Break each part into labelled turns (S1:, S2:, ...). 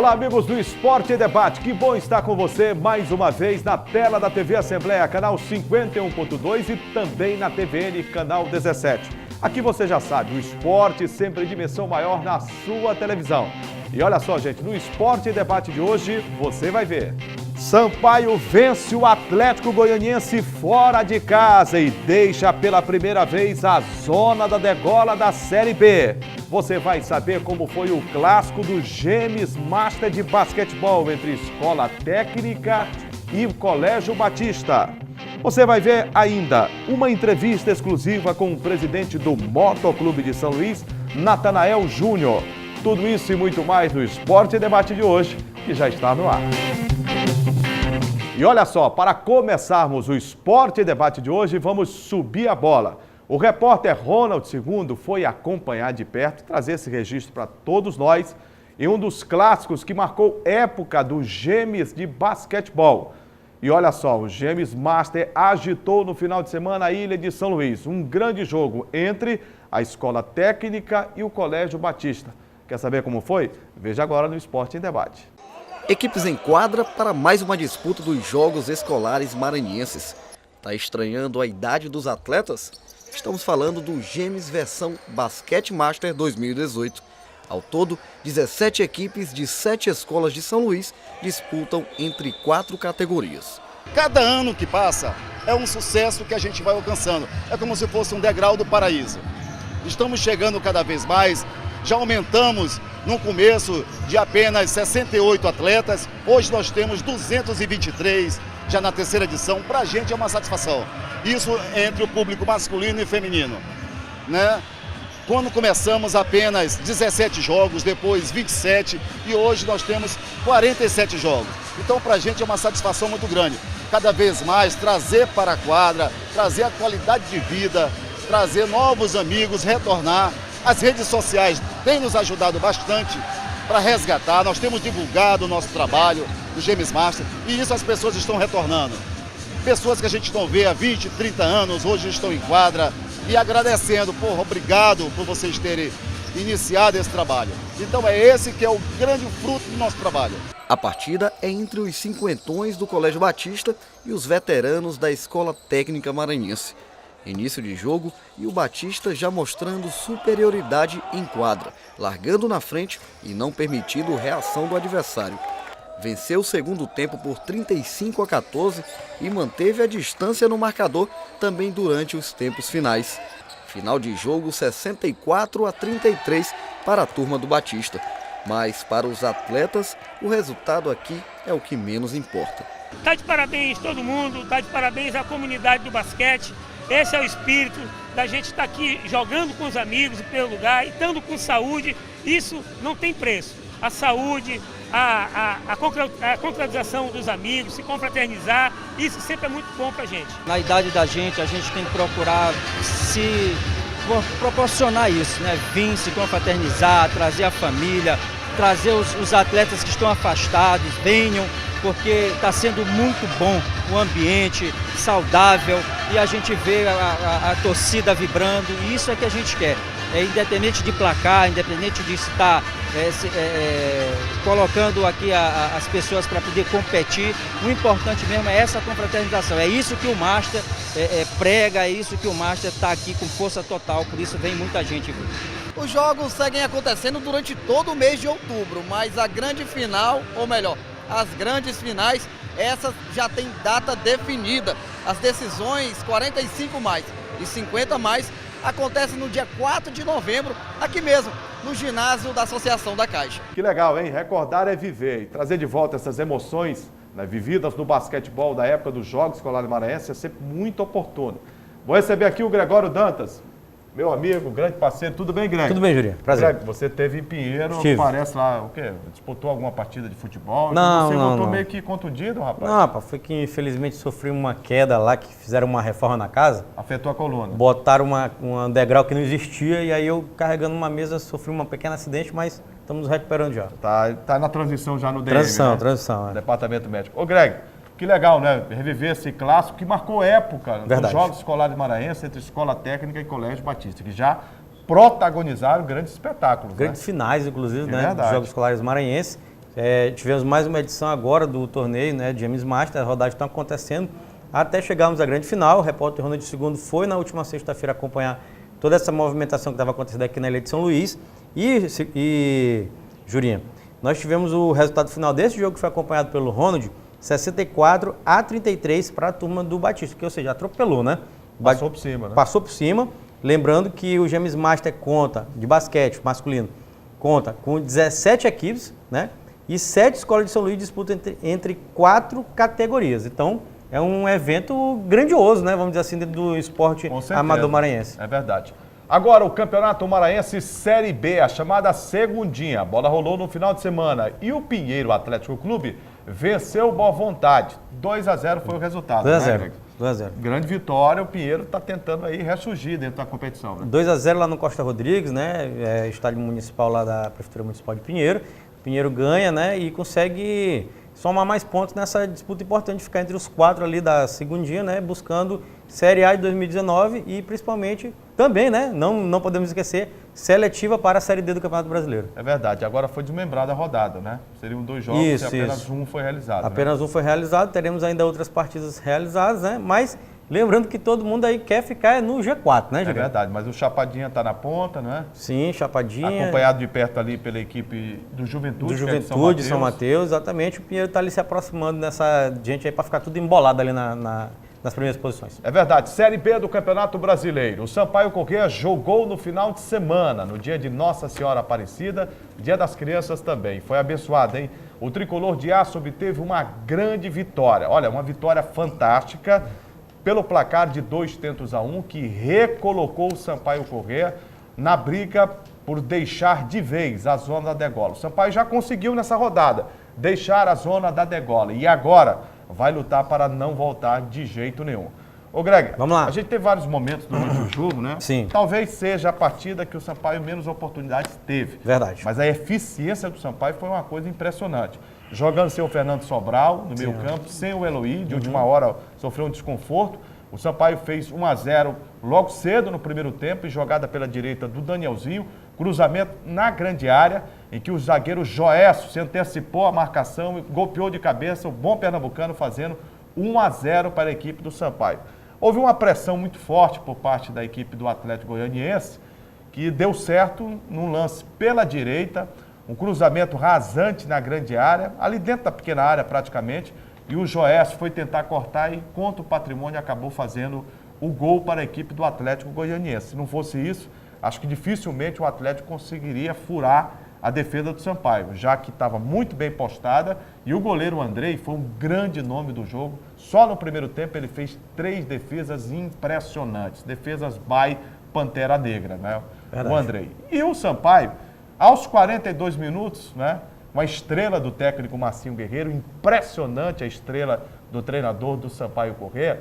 S1: Olá, amigos do Esporte e Debate, que bom estar com você mais uma vez na tela da TV Assembleia, canal 51.2 e também na TVN, canal 17. Aqui você já sabe, o esporte sempre em dimensão maior na sua televisão. E olha só, gente, no Esporte e Debate de hoje, você vai ver. Sampaio vence o Atlético Goianiense fora de casa e deixa pela primeira vez a zona da degola da Série B. Você vai saber como foi o clássico do Gêmeos Master de basquetebol entre Escola Técnica e Colégio Batista. Você vai ver ainda uma entrevista exclusiva com o presidente do Motoclube de São Luís, Natanael Júnior. Tudo isso e muito mais no Esporte e Debate de hoje, que já está no ar. E olha só, para começarmos o Esporte e Debate de hoje, vamos subir a bola. O repórter Ronald II foi acompanhar de perto e trazer esse registro para todos nós em um dos clássicos que marcou época dos Gêmeos de basquetebol. E olha só, o Gêmeos Master agitou no final de semana a Ilha de São Luís. Um grande jogo entre a Escola Técnica e o Colégio Batista. Quer saber como foi? Veja agora no Esporte em Debate.
S2: Equipes em quadra para mais uma disputa dos Jogos Escolares Maranhenses. Tá estranhando a idade dos atletas? Estamos falando do Gêmeos versão Basquete Master 2018. Ao todo, 17 equipes de 7 escolas de São Luís disputam entre 4 categorias.
S3: Cada ano que passa é um sucesso que a gente vai alcançando. É como se fosse um degrau do paraíso. Estamos chegando cada vez mais. Já aumentamos no começo de apenas 68 atletas. Hoje nós temos 223, já na terceira edição. Para a gente é uma satisfação. Isso entre o público masculino e feminino, né? Quando começamos apenas 17 jogos, depois 27 e hoje nós temos 47 jogos. Então para a gente é uma satisfação muito grande. Cada vez mais trazer para a quadra, trazer a qualidade de vida, trazer novos amigos, retornar. As redes sociais têm nos ajudado bastante para resgatar. Nós temos divulgado o nosso trabalho do Gêmeos Master e isso as pessoas estão retornando. Pessoas que a gente não vê há 20, 30 anos, hoje estão em quadra e agradecendo. Obrigado por vocês terem iniciado esse trabalho. Então é esse que é o grande fruto do nosso trabalho.
S2: A partida é entre os cinquentões do Colégio Batista e os veteranos da Escola Técnica Maranhense. Início de jogo e o Batista já mostrando superioridade em quadra, largando na frente e não permitindo reação do adversário. Venceu o segundo tempo por 35-14 e manteve a distância no marcador também durante os tempos finais. Final de jogo 64-33 para a turma do Batista. Mas para os atletas, o resultado aqui é o que menos importa.
S4: Tá de parabéns todo mundo, tá de parabéns à comunidade do basquete. Esse é o espírito da gente estar aqui jogando com os amigos pelo lugar e estando com saúde. Isso não tem preço. A saúde, a concretização dos amigos, se confraternizar, isso sempre é muito bom pra gente.
S5: Na idade da gente, a gente tem que procurar se proporcionar isso, né? Vir se confraternizar, trazer a família, trazer os atletas que estão afastados, venham, porque está sendo muito bom o ambiente, saudável, e a gente vê a torcida vibrando, e isso é que a gente quer. Independente de placar, independente de estar colocando aqui as pessoas para poder competir, o importante mesmo é essa confraternização. É isso que o Master prega, é isso que o Master está aqui com força total, por isso vem muita gente ver.
S6: Os jogos seguem acontecendo durante todo o mês de outubro, mas a grande final, ou melhor, as grandes finais, essas já tem data definida. As decisões 45 mais e 50 mais acontecem no dia 4 de novembro, aqui mesmo, no ginásio da Associação da Caixa.
S1: Que legal, hein? Recordar é viver e trazer de volta essas emoções, né, vividas no basquetebol da época dos Jogos Escolares Maranhenses é sempre muito oportuno. Vou receber aqui o Gregório Dantas, meu amigo, grande parceiro. Tudo bem, Greg?
S7: Tudo bem, Jurinho. Prazer.
S1: Greg, você teve em Pinheiro,
S7: Estive.
S1: Parece lá, o quê? Disputou alguma partida de futebol?
S7: Não,
S1: você
S7: não,
S1: voltou
S7: não.
S1: meio que contundido, rapaz?
S7: Não, rapaz, foi que infelizmente sofri uma queda lá, que fizeram uma reforma na casa.
S1: Afetou a coluna?
S7: Botaram um degrau que não existia e aí eu carregando uma mesa sofri um pequeno acidente, mas estamos nos recuperando já.
S1: Tá na transição já no DM,
S7: Transição, é.
S1: Departamento Médico. Ô, Greg, que legal, né? Reviver esse clássico que marcou época dos Jogos Escolares Maranhenses entre Escola Técnica e Colégio Batista, que já protagonizaram grandes espetáculos.
S7: Grandes finais, inclusive, né? Dos Jogos Escolares Maranhenses. Tivemos mais uma edição agora do torneio, né, de James Master, as rodadas estão acontecendo até chegarmos à grande final. O repórter Ronald II foi na última sexta-feira acompanhar toda essa movimentação que estava acontecendo aqui na Ilha de São Luís. E Jurinha, nós tivemos o resultado final desse jogo que foi acompanhado pelo Ronald, 64-33 para a turma do Batista, que ou seja, atropelou, né?
S1: Passou por cima, né?
S7: Passou por cima. Lembrando que o James Master conta, de basquete masculino, conta com 17 equipes, né? E 7 escolas de São Luís disputam entre 4 categorias. Então, é um evento grandioso, né? Vamos dizer assim, dentro do esporte amador maranhense.
S1: É verdade. Agora, o Campeonato Maranhense Série B, a chamada segundinha. A bola rolou no final de semana e o Pinheiro Atlético Clube venceu Boa Vontade. 2-0 foi o resultado.
S7: 2-0. 2-0.
S1: Grande vitória, o Pinheiro está tentando aí ressurgir dentro da competição, né?
S7: 2-0 lá no Costa Rodrigues, né? Estádio municipal lá da Prefeitura Municipal de Pinheiro. Pinheiro ganha, né? E consegue somar mais pontos nessa disputa importante, ficar entre os 4 ali da segundinha, né? Buscando Série A de 2019 e principalmente também, né? Não podemos esquecer, seletiva para a Série D do Campeonato Brasileiro.
S1: É verdade, agora foi desmembrada a rodada, né? Seriam 2 jogos e apenas um foi realizado.
S7: Apenas um foi realizado, teremos ainda outras partidas realizadas, né? Mas lembrando que todo mundo aí quer ficar no G4, né, Juliano?
S1: É verdade, mas o Chapadinha está na ponta, né?
S7: Sim, Chapadinha.
S1: Acompanhado de perto ali pela equipe do Juventude.
S7: Do Juventude de São Mateus, exatamente. O Pinheiro está ali se aproximando dessa gente aí para ficar tudo embolado ali nas primeiras posições.
S1: É verdade, Série B do Campeonato Brasileiro. O Sampaio Corrêa jogou no final de semana, no dia de Nossa Senhora Aparecida, dia das crianças também. Foi abençoado, hein? O tricolor de aço obteve uma grande vitória. Olha, uma vitória fantástica pelo placar de 2-1, que recolocou o Sampaio Corrêa na briga por deixar de vez a zona da degola. O Sampaio já conseguiu nessa rodada deixar a zona da degola e agora vai lutar para não voltar de jeito nenhum. Ô Greg,
S7: vamos lá.
S1: A gente teve vários momentos durante o jogo, né?
S7: Sim.
S1: Talvez seja a partida que o Sampaio menos oportunidades teve.
S7: Verdade.
S1: Mas a eficiência do Sampaio foi uma coisa impressionante. Jogando sem o Fernando Sobral no meio campo, sem o Eloy, de última hora sofreu um desconforto. O Sampaio fez 1-0 logo cedo no primeiro tempo, e jogada pela direita do Danielzinho, cruzamento na grande área, em que o zagueiro Joécio se antecipou à marcação e golpeou de cabeça o bom pernambucano, fazendo 1-0 para a equipe do Sampaio. Houve uma pressão muito forte por parte da equipe do Atlético Goianiense, que deu certo num lance pela direita, um cruzamento rasante na grande área, ali dentro da pequena área praticamente, e o Joécio foi tentar cortar e, contra o Patrimônio, acabou fazendo o gol para a equipe do Atlético Goianiense. Se não fosse isso, acho que dificilmente o Atlético conseguiria furar a defesa do Sampaio, já que estava muito bem postada, e o goleiro Andrei foi um grande nome do jogo. Só no primeiro tempo ele fez 3 defesas impressionantes, defesas by Pantera Negra, né? O Andrei. E o Sampaio, aos 42 minutos, né? Uma estrela do técnico Marcinho Guerreiro, impressionante a estrela do treinador do Sampaio Corrêa.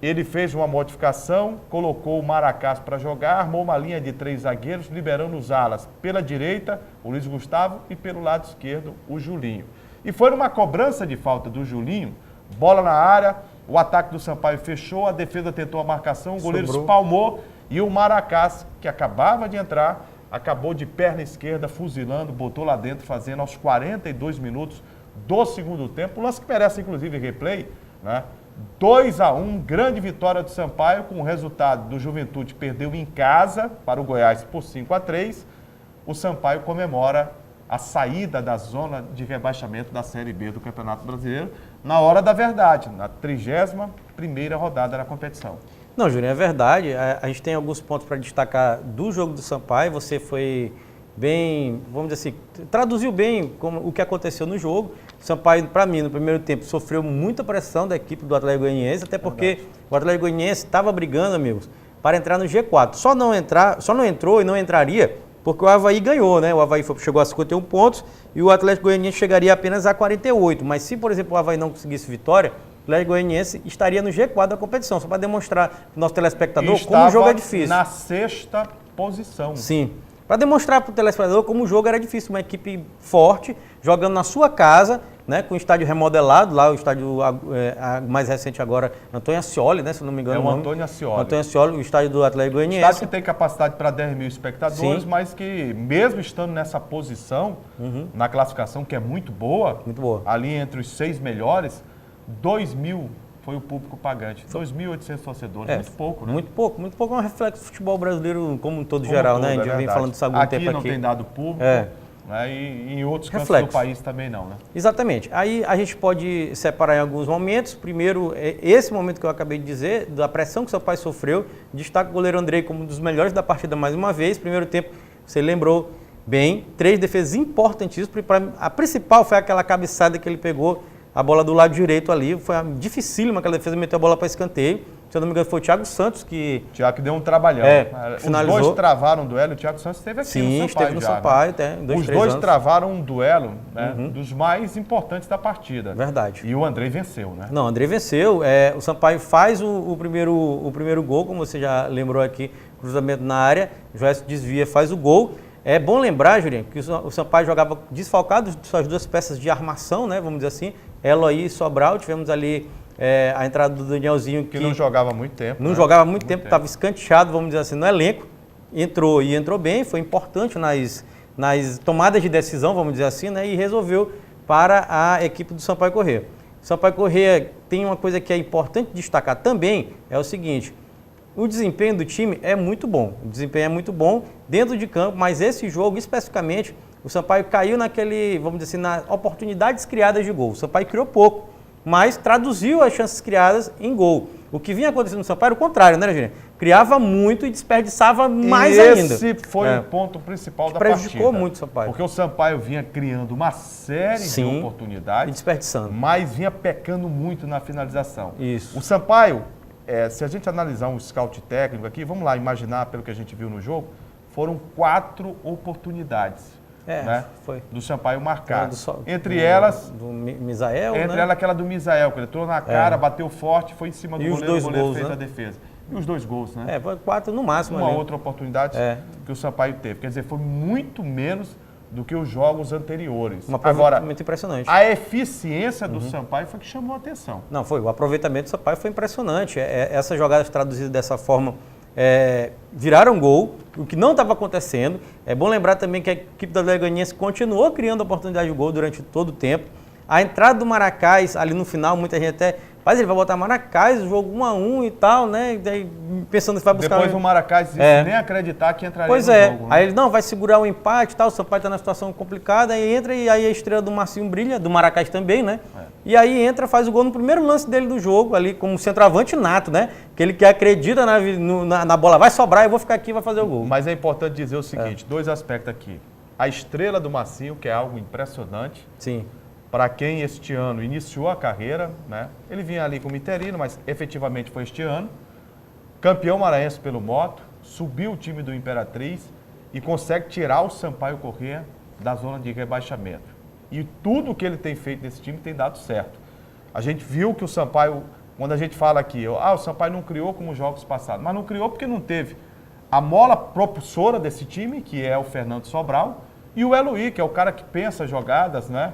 S1: Ele fez uma modificação, colocou o Maracás para jogar, armou uma linha de 3 zagueiros, liberando os alas pela direita, o Luiz Gustavo, e pelo lado esquerdo, o Julinho. E foi numa cobrança de falta do Julinho, bola na área, o ataque do Sampaio fechou, a defesa tentou a marcação, o goleiro espalmou, e o Maracás, que acabava de entrar, acabou de perna esquerda, fuzilando, botou lá dentro, fazendo aos 42 minutos do segundo tempo. Um lance que merece, inclusive, replay, né? 2-1, grande vitória do Sampaio, com o resultado do Juventude perdeu em casa para o Goiás por 5-3. O Sampaio comemora a saída da zona de rebaixamento da Série B do Campeonato Brasileiro na hora da verdade, na 31ª rodada da competição.
S7: Não, Júnior, é verdade. A gente tem alguns pontos para destacar do jogo do Sampaio. Você foi bem, vamos dizer assim, traduziu bem o que aconteceu no jogo. O Sampaio, para mim, no primeiro tempo, sofreu muita pressão da equipe do Atlético Goianiense, até porque o Atlético Goianiense estava brigando, amigos, para entrar no G4. Só não entrou e não entraria porque o Avaí ganhou, né? O Avaí chegou a 51 pontos e o Atlético Goianiense chegaria apenas a 48. Mas se, por exemplo, o Avaí não conseguisse vitória, o Atlético Goianiense estaria no G4 da competição, só para demonstrar para o nosso telespectador como o jogo é difícil.
S1: Na 6ª posição.
S7: Sim, para demonstrar para o telespectador como o jogo era difícil, uma equipe forte, jogando na sua casa, né, com o estádio remodelado, lá o estádio mais recente agora, Antônio Ascioli, né, se não me engano.
S1: É o
S7: nome.
S1: Antônio Ascioli.
S7: Antônio Ascioli, o estádio do Atlético Goianiense.
S1: Estádio que tem capacidade para 10 mil espectadores,
S7: Sim.
S1: mas que mesmo estando nessa posição, na classificação que é muito boa, ali entre os 6 melhores, 2 mil foi o público pagante. 2.800 torcedores, muito pouco, né?
S7: Muito pouco é um reflexo do futebol brasileiro como um todo
S1: Como
S7: geral,
S1: todo,
S7: né? A gente vem falando disso há algum tempo aqui.
S1: Aqui não tem dado público, né? E em outros cantos do país também não, né?
S7: Exatamente. Aí a gente pode separar em alguns momentos. Primeiro, esse momento que eu acabei de dizer, da pressão que seu pai sofreu, destaca o goleiro Andrei como um dos melhores da partida mais uma vez. Primeiro tempo, você lembrou bem, 3 defesas importantíssimas. A principal foi aquela cabeçada que ele pegou, a bola do lado direito ali, foi dificílima aquela defesa, meteu a bola para escanteio. Se eu não me engano, foi o Thiago Santos que...
S1: Thiago que deu um trabalhão.
S7: Finalizou.
S1: Os dois travaram um duelo, o Thiago Santos esteve aqui no Sampaio.
S7: Esteve no Sampaio,
S1: né?
S7: Os
S1: 2, 3 anos. Travaram um duelo, né,
S7: Uhum.
S1: dos mais importantes da partida.
S7: Verdade.
S1: E o Andrei venceu, né?
S7: Não, o Andrei venceu. O Sampaio faz o primeiro gol, como você já lembrou aqui, cruzamento na área, o Joécio desvia, faz o gol. É bom lembrar, Juliano, que o Sampaio jogava desfalcado de suas 2 peças de armação, né, vamos dizer assim, Eloy e Sobral. Tivemos ali a entrada do Danielzinho, que
S1: não jogava há muito tempo.
S7: Não jogava há muito tempo, estava escanteado, vamos dizer assim, no elenco. Entrou bem, foi importante nas tomadas de decisão, vamos dizer assim, né, e resolveu para a equipe do Sampaio Corrêa. O Sampaio Corrêa tem uma coisa que é importante destacar também, é o seguinte: o desempenho do time é muito bom. O desempenho é muito bom dentro de campo, mas esse jogo, especificamente, o Sampaio caiu vamos dizer assim, nas oportunidades criadas de gol. O Sampaio criou pouco, mas traduziu as chances criadas em gol. O que vinha acontecendo no Sampaio era o contrário, né, Juliano? Criava muito e desperdiçava mais ainda.
S1: Esse foi o ponto principal da
S7: prejudicou
S1: partida.
S7: muito o Sampaio.
S1: Porque o Sampaio vinha criando uma série de oportunidades,
S7: e desperdiçando,
S1: mas vinha pecando muito na finalização.
S7: Isso.
S1: O Sampaio, se a gente analisar um scout técnico aqui, vamos lá imaginar pelo que a gente viu no jogo, foram 4 oportunidades. Né,
S7: foi.
S1: Do Sampaio marcar. Entre
S7: elas... Do Misael,
S1: Entre elas aquela do Misael, que ele entrou na cara, bateu forte, foi em cima do goleiro, o goleiro fez a defesa. E os 2 gols, né?
S7: Foi 4 no máximo.
S1: Uma outra oportunidade que o Sampaio teve. Quer dizer, foi muito menos do que os jogos anteriores.
S7: Agora, muito impressionante.
S1: A eficiência do Sampaio foi que chamou a atenção.
S7: Não, foi. O aproveitamento do Sampaio foi impressionante. Essas jogadas traduzidas dessa forma viraram gol, o que não estava acontecendo. É bom lembrar também que a equipe da Atlético Goianiense continuou criando oportunidade de gol durante todo o tempo. A entrada do Maracás ali no final, muita gente até... Mas ele vai botar Maracás, o jogo 1-1 e tal, né? Daí, pensando que vai buscar...
S1: Depois o Maracás disse nem acreditar que entraria no jogo. Né?
S7: Aí ele vai segurar o empate e tal, o Sampaio está na situação complicada, aí entra e aí a estrela do Marcinho brilha, do Maracás também, né? E aí entra, faz o gol no primeiro lance dele do jogo, ali como centroavante nato, né? Aquele que acredita na bola, vai sobrar, eu vou ficar aqui e vai fazer o gol.
S1: Mas é importante dizer o seguinte, 2 aspectos aqui. A estrela do Marcinho, que é algo impressionante.
S7: Sim.
S1: Para quem este ano iniciou a carreira, né? Ele vinha ali como interino, mas efetivamente foi este ano. Campeão maranhense pelo Moto, subiu o time do Imperatriz e consegue tirar o Sampaio Corrêa da zona de rebaixamento. E tudo que ele tem feito nesse time tem dado certo. A gente viu que o Sampaio, quando a gente fala aqui, o Sampaio não criou como os jogos passados, mas não criou porque não teve a mola propulsora desse time, que é o Fernando Sobral, e o Eloy, que é o cara que pensa jogadas, né?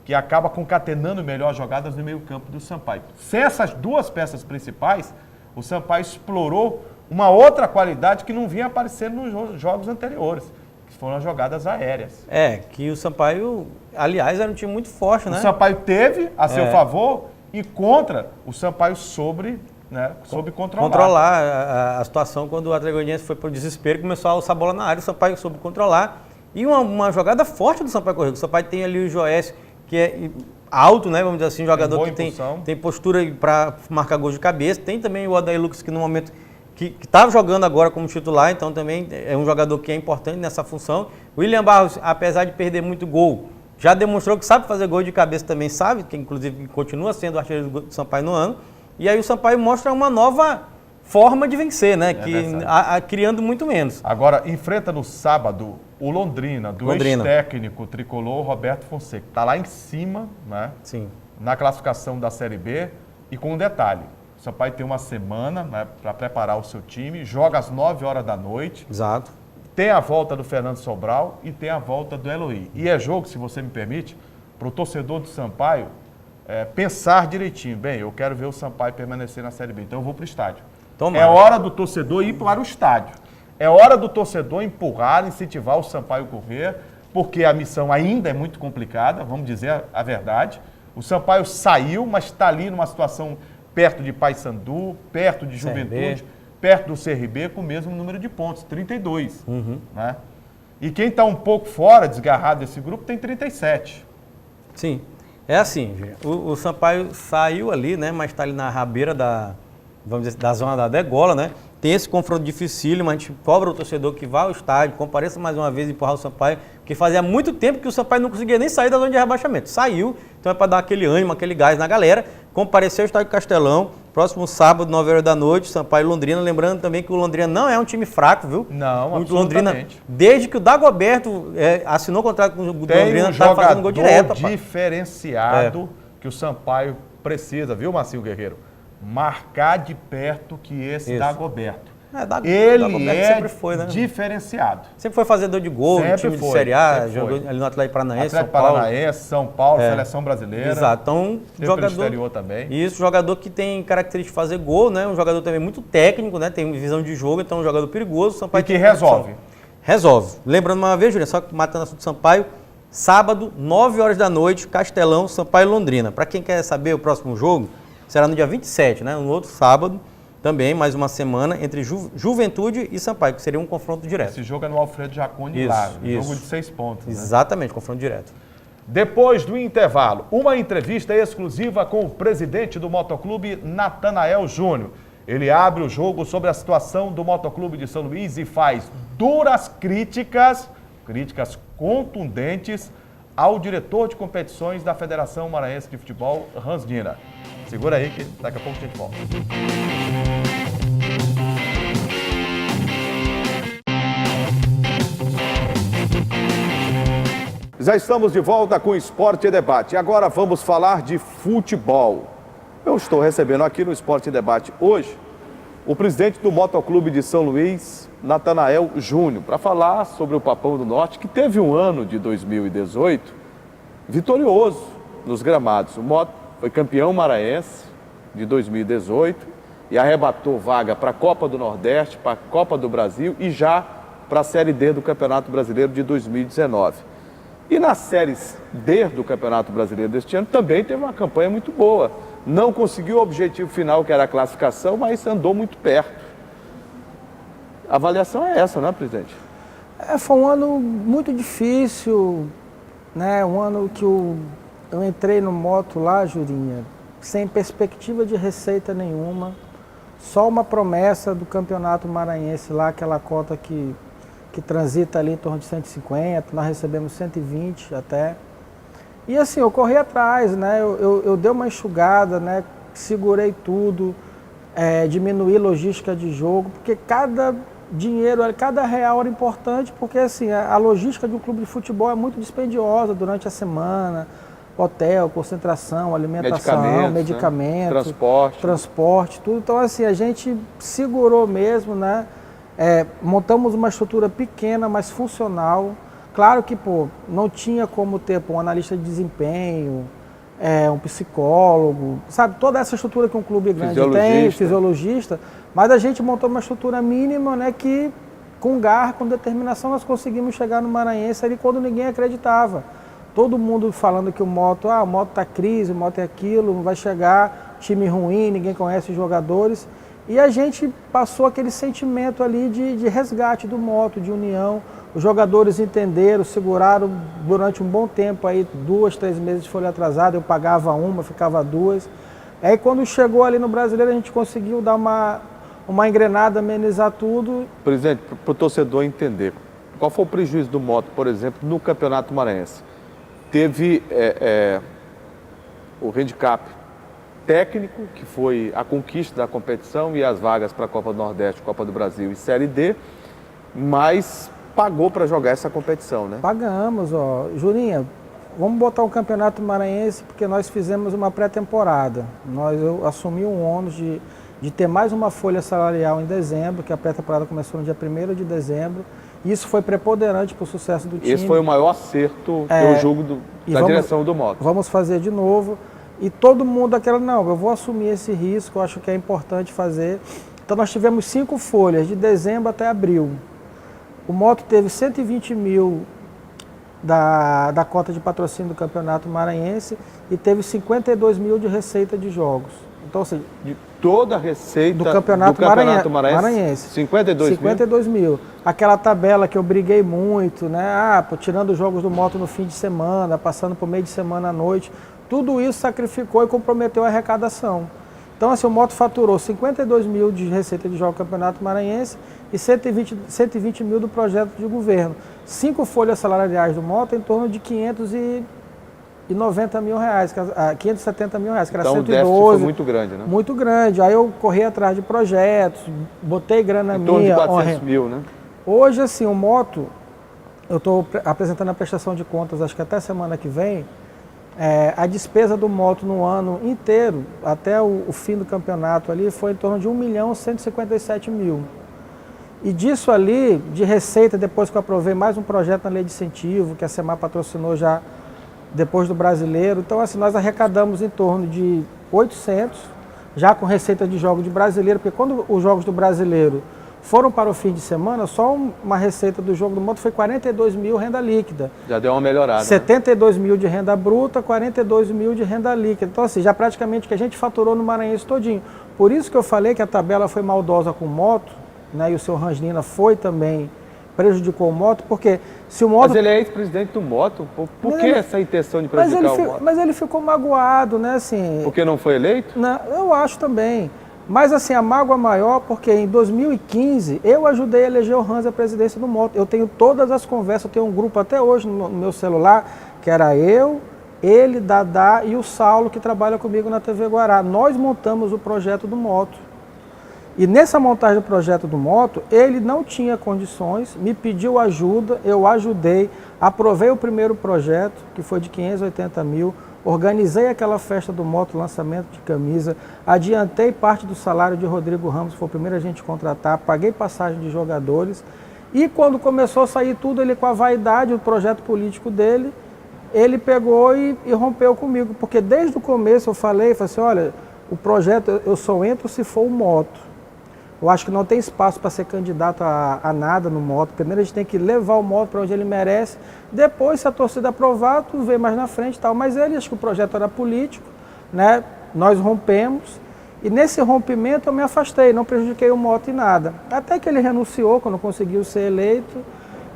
S1: Que acaba concatenando melhor jogadas no meio-campo do Sampaio. Sem essas 2 peças principais, o Sampaio explorou uma outra qualidade que não vinha aparecendo nos jogos anteriores, que foram as jogadas aéreas.
S7: Que o Sampaio, aliás, era um time muito forte, né?
S1: O Sampaio teve a seu favor e contra o Sampaio soube controlar.
S7: Controlar a situação quando o Atlético Goianiense foi para o desespero e começou a alçar a bola na área, o Sampaio soube controlar. E uma jogada forte do Sampaio Corrêa. O Sampaio tem ali o Joécio, que é alto, né? Vamos dizer assim, jogador que tem postura para marcar gol de cabeça. Tem também o Odair Lucas, que no momento que estava jogando agora como titular, então também é um jogador que é importante nessa função. O William Barros, apesar de perder muito gol, já demonstrou que sabe fazer gol de cabeça também, sabe, que inclusive continua sendo o artilheiro do Sampaio no ano. E aí o Sampaio mostra uma nova forma de vencer, né? Criando muito menos.
S1: Agora, enfrenta no sábado o Londrina, do ex-técnico tricolor Roberto Fonseca. Está lá em cima, né?
S7: Sim.
S1: Na classificação da Série B. E com um detalhe, o Sampaio tem uma semana, né, para preparar o seu time, joga às 9 horas da noite.
S7: Exato.
S1: Tem a volta do Fernando Sobral e tem a volta do Eloy. E é jogo, se você me permite, para o torcedor do Sampaio pensar direitinho. Bem, eu quero ver o Sampaio permanecer na Série B, então eu vou para o estádio.
S7: Tomara.
S1: É hora do torcedor ir para o estádio. É hora do torcedor empurrar, incentivar o Sampaio a correr, porque a missão ainda é muito complicada, vamos dizer a verdade. O Sampaio saiu, mas está ali numa situação perto de Paysandu, perto de Juventude, perto do CRB, com o mesmo número de pontos, 32. Né? E quem está um pouco fora, desgarrado desse grupo, tem 37.
S7: Sim, é assim, o Sampaio saiu ali, né, mas está ali na rabeira vamos dizer, da zona da degola, né? Tem esse confronto dificílimo, a gente cobra o torcedor que vá ao estádio, compareça mais uma vez e empurrar o Sampaio, porque fazia muito tempo que o Sampaio não conseguia nem sair da zona de rebaixamento. Saiu, então é para dar aquele ânimo, aquele gás na galera. Compareceu ao estádio Castelão, próximo sábado, 9 horas da noite, Sampaio e Londrina. Lembrando também que o Londrina não é um time fraco, viu?
S1: Não,
S7: o Londrina,
S1: absolutamente.
S7: desde que o Dagoberto assinou o contrato com o Londrina,
S1: está
S7: fazendo gol direto.
S1: Diferenciado que o Sampaio precisa, viu, Marcinho Guerreiro? Marcar de perto que esse Dagoberto. Ele
S7: Dagoberto sempre foi, né?
S1: Diferenciado.
S7: Sempre foi fazedor de gol, no time de Série A, jogou ali no Atlético Paranaense,
S1: Atlético Paranaense, São Paulo, Seleção Brasileira.
S7: Exato. Então, jogador
S1: exterior também.
S7: Isso, jogador que tem característica de fazer gol, né? Um jogador também muito técnico, né? Tem visão de jogo, então é um jogador perigoso. Sampaio
S1: e que resolve.
S7: Resolve. Lembrando uma vez, Juliano, só matando o assunto do Sampaio, sábado, 9 horas da noite, Castelão, Sampaio e Londrina. Para quem quer saber o próximo jogo, será no dia 27, né? No outro sábado, também, mais uma semana, entre Juventude e Sampaio, que seria um confronto direto.
S1: Esse jogo é no Alfredo Jaconi lá, jogo de 6 pontos. Né?
S7: Exatamente, confronto direto.
S1: Depois do intervalo, uma entrevista exclusiva com o presidente do Motoclube, Natanael Júnior. Ele abre o jogo sobre a situação do Motoclube de São Luís e faz duras críticas contundentes ao diretor de competições da Federação Maranhense de Futebol, Hans Dina. Segura aí que daqui a pouco a gente volta. Já estamos de volta com o Esporte e Debate. Agora vamos falar de futebol. Eu estou recebendo aqui no Esporte e Debate hoje o presidente do Motoclube de São Luís, Natanael Júnior, para falar sobre o Papão do Norte, que teve um ano de 2018 vitorioso nos gramados. O Moto foi campeão maranhense de 2018 e arrebatou vaga para a Copa do Nordeste, para a Copa do Brasil e já para a Série D do Campeonato Brasileiro de 2019. E na Série D do Campeonato Brasileiro deste ano também teve uma campanha muito boa. Não conseguiu o objetivo final, que era a classificação, mas andou muito perto. A avaliação é essa, né, presidente?
S8: Foi um ano muito difícil, né? Um ano que eu entrei no moto lá, Jurinha, sem perspectiva de receita nenhuma, só uma promessa do Campeonato Maranhense lá, aquela cota que transita ali em torno de 150, nós recebemos 120 até. E assim, eu corri atrás, né? Eu dei uma enxugada, né? Segurei tudo, diminuí logística de jogo, porque cada dinheiro, cada real era importante, porque assim, a logística de um clube de futebol é muito dispendiosa durante a semana, hotel, concentração, alimentação, medicamentos,
S1: né?
S8: transporte, tudo. Então assim, a gente segurou mesmo, né? Montamos uma estrutura pequena, mas funcional. Claro que, não tinha como ter um analista de desempenho, um psicólogo, sabe? Toda essa estrutura que um clube grande tem, fisiologista, mas a gente montou uma estrutura mínima, né, que com garra, com determinação, nós conseguimos chegar no Maranhense ali quando ninguém acreditava. Todo mundo falando que o moto tá crise, o moto é aquilo, não vai chegar, time ruim, ninguém conhece os jogadores. E a gente passou aquele sentimento ali de resgate do moto, de união. Os jogadores entenderam, seguraram durante um bom tempo, aí 2, 3 meses de folha atrasada, eu pagava uma, ficava 2. Aí quando chegou ali no Brasileiro, a gente conseguiu dar uma engrenada, amenizar tudo.
S1: Presidente, para o torcedor entender, qual foi o prejuízo do moto, por exemplo, no Campeonato Maranhense? Teve o handicap técnico, que foi a conquista da competição e as vagas para a Copa do Nordeste, Copa do Brasil e Série D, mas pagou para jogar essa competição, né?
S8: Pagamos, Jurinha, vamos botar o Campeonato Maranhense, porque nós fizemos uma pré-temporada. Eu assumi um ônus de ter mais uma folha salarial em dezembro, que a pré-temporada começou no dia 1º de dezembro, Isso foi preponderante para o sucesso do time.
S1: Esse foi o maior acerto do jogo da direção do Moto.
S8: Vamos fazer de novo. E todo mundo não, eu vou assumir esse risco, eu acho que é importante fazer. Então nós tivemos 5 folhas, de dezembro até abril. O Moto teve 120 mil da cota de patrocínio do Campeonato Maranhense e teve 52 mil de receita de jogos. Então, assim,
S1: de toda a receita
S8: do Campeonato Maranhense. 52 mil. Aquela tabela que eu briguei muito, né? Tirando os jogos do Moto no fim de semana, passando por meio de semana à noite. Tudo isso sacrificou e comprometeu a arrecadação. Então, assim, o Moto faturou 52 mil de receita de jogo do Campeonato Maranhense e 120 mil do projeto de governo. 5 folhas salariais do Moto em torno de 590 mil reais, 570 mil reais, que era
S1: então,
S8: 112.
S1: Então o déficit foi muito grande, né?
S8: Muito grande. Aí eu corri atrás de projetos, botei grana minha.
S1: Em torno de 400 mil, né?
S8: Hoje, assim, o Moto, eu estou apresentando a prestação de contas, acho que até semana que vem, a despesa do Moto no ano inteiro, até o fim do campeonato ali, foi em torno de 1.157.000. E disso ali, de receita, depois que eu aprovei mais um projeto na lei de incentivo, que a SEMAR patrocinou já depois do brasileiro. Então, assim, nós arrecadamos em torno de 800, já com receita de jogo de brasileiro, porque quando os jogos do brasileiro foram para o fim de semana, só uma receita do jogo do Moto foi 42 mil renda líquida.
S1: Já deu uma melhorada.
S8: 72 mil de renda bruta, 42 mil de renda líquida. Então, assim, já praticamente o que a gente faturou no Maranhense todinho. Por isso que eu falei que a tabela foi maldosa com o Moto, né, e o seu Rangelina foi também, prejudicou o Moto, porque se o Moto...
S1: Mas ele é ex-presidente do Moto, por que essa intenção de prejudicar o Moto?
S8: Mas ele ficou magoado, né, assim...
S1: Porque não foi eleito?
S8: Não, eu acho também. Mas, assim, a mágoa maior, porque em 2015 eu ajudei a eleger o Hans à presidência do Moto. Eu tenho todas as conversas, eu tenho um grupo até hoje no meu celular, que era eu, ele, Dadá e o Saulo, que trabalha comigo na TV Guará. Nós montamos o projeto do Moto. E nessa montagem do projeto do Moto, ele não tinha condições, me pediu ajuda, eu ajudei, aprovei o primeiro projeto, que foi de 580 mil, organizei aquela festa do Moto, lançamento de camisa, adiantei parte do salário de Rodrigo Ramos, foi o primeiro a gente contratar, paguei passagem de jogadores, e quando começou a sair tudo, ele com a vaidade, o projeto político dele, ele pegou e rompeu comigo, porque desde o começo eu falei assim, olha, o projeto eu só entro se for o Moto. Eu acho que não tem espaço para ser candidato a nada no Moto. Primeiro a gente tem que levar o Moto para onde ele merece. Depois, se a torcida aprovar, tu vê mais na frente e tal. Mas ele, acho que o projeto era político, né? Nós rompemos. E nesse rompimento eu me afastei, não prejudiquei o Moto em nada. Até que ele renunciou quando conseguiu ser eleito.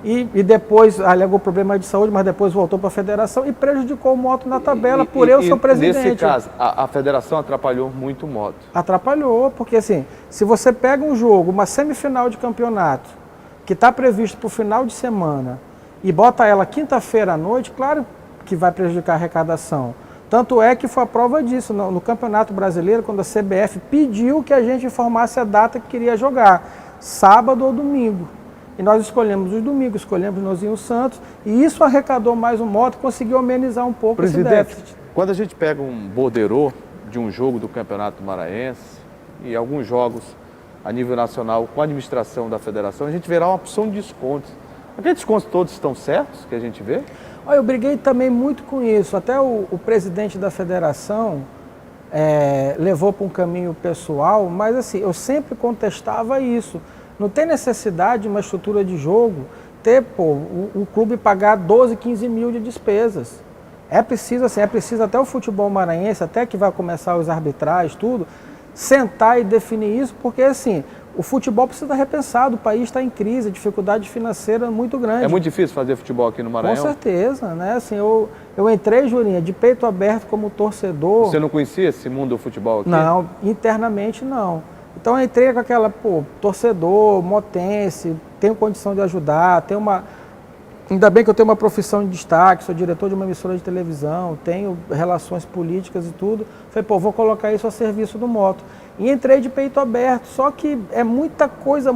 S8: E depois alegou problema de saúde, mas depois voltou para a federação e prejudicou o Moto na tabela por eu ser o presidente.
S1: Nesse caso, a federação atrapalhou muito o Moto.
S8: Atrapalhou, porque assim, se você pega um jogo, uma semifinal de campeonato, que está previsto para o final de semana, e bota ela quinta-feira à noite, claro que vai prejudicar a arrecadação. Tanto é que foi a prova disso, no Campeonato Brasileiro, quando a CBF pediu que a gente informasse a data que queria jogar, sábado ou domingo. E nós escolhemos os domingos, escolhemos Nozinho Santos, e isso arrecadou mais o Moto, conseguiu amenizar um pouco esse déficit.
S1: Quando a gente pega um borderô de um jogo do Campeonato Maranhense e alguns jogos a nível nacional com a administração da federação, a gente verá uma opção de descontos. Aqueles descontos todos estão certos que a gente vê?
S8: Olha, eu briguei também muito com isso. Até o presidente da federação levou para um caminho pessoal, mas assim, eu sempre contestava isso. Não tem necessidade de uma estrutura de jogo ter, o clube pagar 12, 15 mil de despesas. É preciso até o futebol maranhense, até que vai começar os arbitrais, tudo, sentar e definir isso, porque assim, o futebol precisa estar repensado, o país está em crise, dificuldade financeira muito grande.
S1: É muito difícil fazer futebol aqui no Maranhão?
S8: Com certeza, né? Assim, eu entrei, Julinha, de peito aberto como torcedor.
S1: Você não conhecia esse mundo do futebol aqui?
S8: Não, internamente não. Então eu entrei com aquela, torcedor, motense, tenho condição de ajudar, ainda bem que eu tenho uma profissão de destaque, sou diretor de uma emissora de televisão, tenho relações políticas e tudo. Falei, vou colocar isso a serviço do Moto. E entrei de peito aberto, só que é muita coisa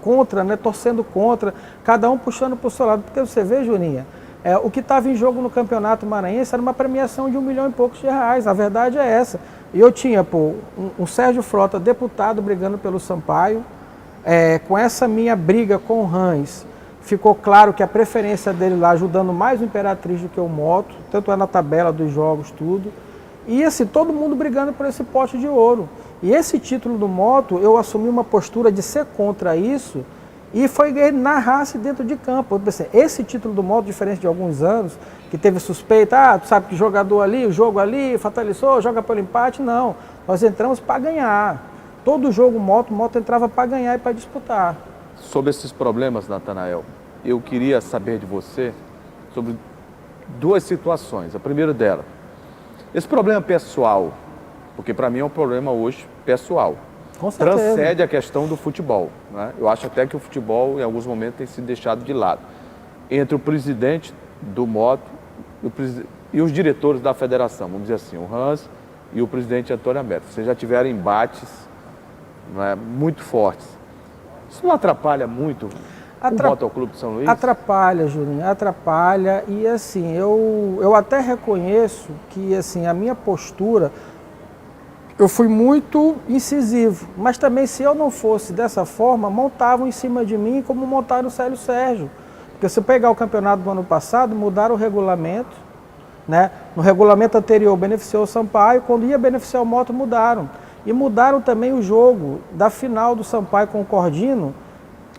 S8: contra, né? Torcendo contra, cada um puxando para o seu lado. Porque você vê, Juninha, o que estava em jogo no Campeonato Maranhense era uma premiação de R$1 milhão e poucos de reais, a verdade é essa. E eu tinha, um Sérgio Frota, deputado, brigando pelo Sampaio, com essa minha briga com o Hans, ficou claro que a preferência dele lá ajudando mais o Imperatriz do que o Moto, tanto é na tabela dos jogos, tudo. E assim, todo mundo brigando por esse pote de ouro. E esse título do Moto, eu assumi uma postura de ser contra isso e foi na raça dentro de campo. Eu pensei, esse título do Moto, diferente de alguns anos, que teve suspeita, tu sabe que jogador ali, o jogo ali, fatalizou, joga pelo empate. Não, nós entramos para ganhar. Todo jogo o Moto entrava para ganhar e para disputar.
S1: Sobre esses problemas, Natanael, eu queria saber de você sobre duas situações. A primeira dela, esse problema pessoal, porque para mim é um problema hoje pessoal,
S8: Com certeza.
S1: transcende a questão do futebol, né? Eu acho até que o futebol, em alguns momentos, tem sido deixado de lado. Entre o presidente do Moto e os diretores da federação, vamos dizer assim, o Hans e o presidente Antônio Américo. Vocês já tiveram embates, né, muito fortes. Isso não atrapalha muito o Motoclube de São Luís?
S8: Atrapalha, Julinho, atrapalha. E assim, eu até reconheço que assim, a minha postura, eu fui muito incisivo. Mas também, se eu não fosse dessa forma, montavam em cima de mim como montaram o Célio Sérgio. Porque se pegar o campeonato do ano passado, mudaram o regulamento, né? No regulamento anterior beneficiou o Sampaio, quando ia beneficiar o Moto, mudaram. E mudaram também o jogo da final do Sampaio com o Cordino,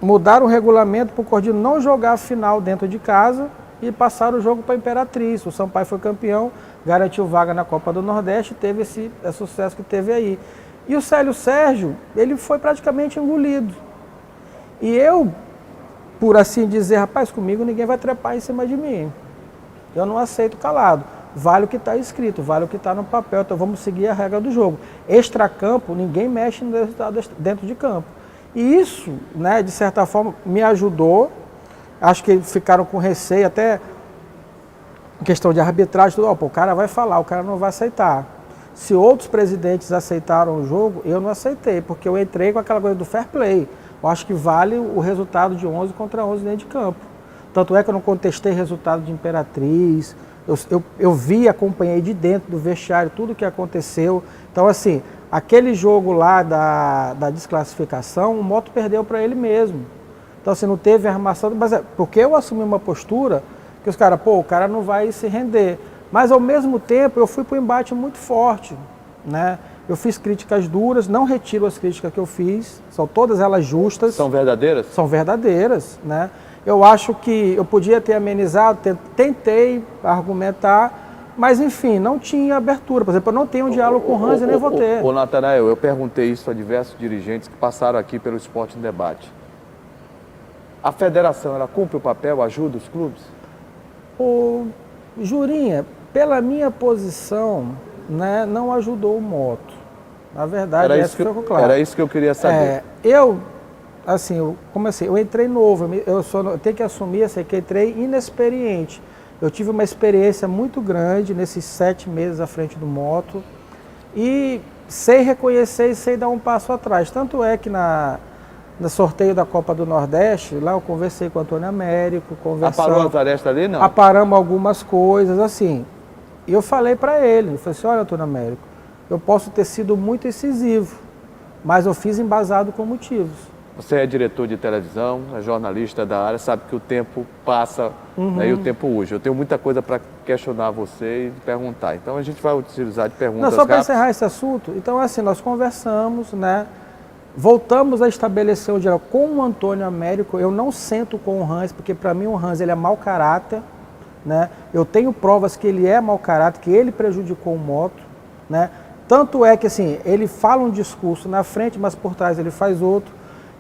S8: mudaram o regulamento para o Cordino não jogar a final dentro de casa e passaram o jogo para a Imperatriz. O Sampaio foi campeão, garantiu vaga na Copa do Nordeste, teve esse sucesso que teve aí. E o Célio Sérgio, ele foi praticamente engolido. E eu, por assim dizer, rapaz, comigo ninguém vai trepar em cima de mim. Eu não aceito calado. Vale o que está escrito, vale o que está no papel, então vamos seguir a regra do jogo. Extracampo, ninguém mexe no resultado dentro de campo. E isso, né, de certa forma, me ajudou. Acho que ficaram com receio, até questão de arbitragem, tudo, o cara vai falar, o cara não vai aceitar. Se outros presidentes aceitaram o jogo, eu não aceitei, porque eu entrei com aquela coisa do fair play. Eu acho que vale o resultado de 11 contra 11 dentro de campo. Tanto é que eu não contestei resultado de Imperatriz. Eu vi, acompanhei de dentro do vestiário tudo o que aconteceu. Então, assim, aquele jogo lá da desclassificação, o Moto perdeu para ele mesmo. Então, assim, não teve armação, mas porque eu assumi uma postura que os caras, o cara não vai se render. Mas, ao mesmo tempo, eu fui para um embate muito forte, né? Eu fiz críticas duras, não retiro as críticas que eu fiz, são todas elas justas.
S1: São verdadeiras?
S8: São verdadeiras, né? Eu acho que eu podia ter amenizado, tentei argumentar, mas enfim, não tinha abertura. Por exemplo, eu não tenho um diálogo com o Hans e nem vou ter.
S1: Ô Natanael, eu perguntei isso a diversos dirigentes que passaram aqui pelo Esporte em Debate. A federação, ela cumpre o papel, ajuda os clubes?
S8: Ô, Jurinha, pela minha posição, né, não ajudou o Moto. Na verdade, ficou claro.
S1: Era isso que eu queria saber.
S8: Assim, eu entrei novo, eu tenho que assumir assim, que eu entrei inexperiente. Eu tive uma experiência muito grande nesses 7 meses à frente do Moto e sei reconhecer e sei dar um passo atrás. Tanto é que no sorteio da Copa do Nordeste, lá eu conversei com o Antônio Américo,
S1: Aparou a tarefa ali, não?
S8: Aparamos algumas coisas, assim. E eu falei para ele, eu falei assim, olha, Antônio Américo, eu posso ter sido muito incisivo, mas eu fiz embasado com motivos.
S1: Você é diretor de televisão, é jornalista da área, sabe que o tempo passa, né, e o tempo urge. Eu tenho muita coisa para questionar você e perguntar. Então a gente vai utilizar de perguntas
S8: rápidas. Não, só para encerrar esse assunto, então assim, nós conversamos, né? Voltamos a estabelecer o diálogo com o Antônio Américo. Eu não sento com o Hans, porque para mim o Hans ele é mau caráter, né? Eu tenho provas que ele é mau caráter, que ele prejudicou o Moto, né? Tanto é que assim, ele fala um discurso na frente, mas por trás ele faz outro.